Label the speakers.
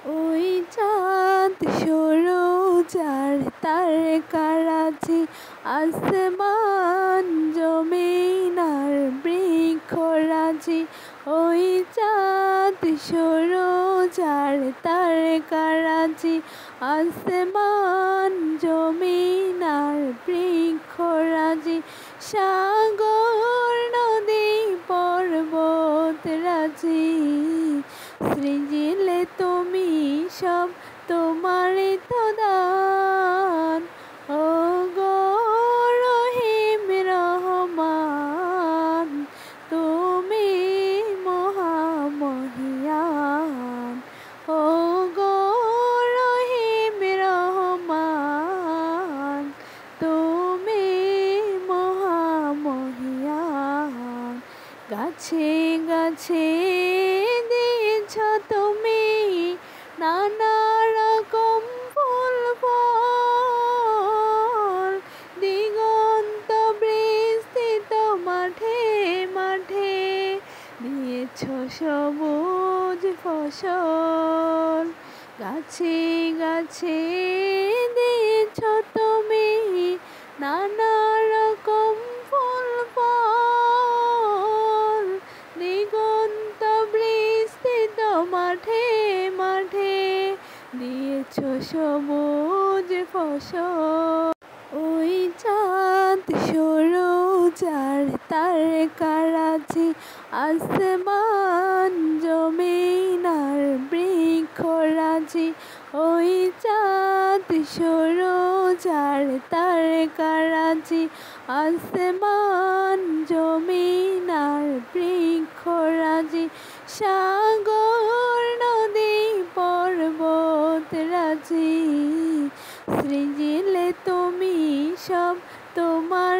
Speaker 1: ওই চাঁদ সরোজার তারকারাজি, আসমান জমিন আর বৃক্ষরাজি। ওই চাঁদ সরোজার তারকারাজি, আসমান জমিন আর বৃক্ষরাজি। সাগর নদী পর্বত রাজি, সৃজিলে তুমি সব, তোমারই তো দান। ওগো রহিম রহমান, তুমি মহামহিয়ান। ওগো রহিম রহমান, তুমি মহামহিয়ান। গাছে গাছে দিয়েছ তুমি নানা রকম ফুল ফল, দিগন্ত বিস্তৃত মাঠে মাঠে দিয়েছ সবুজ ফসল। গাছে গাছে দিয়েছ তুমি নানা রকম ফুল ফল, দিগন্ত বিস্তৃত মাঠে মাঠে দিয়েছ সবুজ ফসল। ওই চাঁদ সরোজার তারকারাজি, আসমান জমিন আর বৃক্ষরাজি। ওই চাঁদ সরোজার তারকারাজি, আসমান জমিন আর বৃক্ষরাজি। সাগর নদী পর্বত রাজি, সৃজিলে তুমি সব, তোমার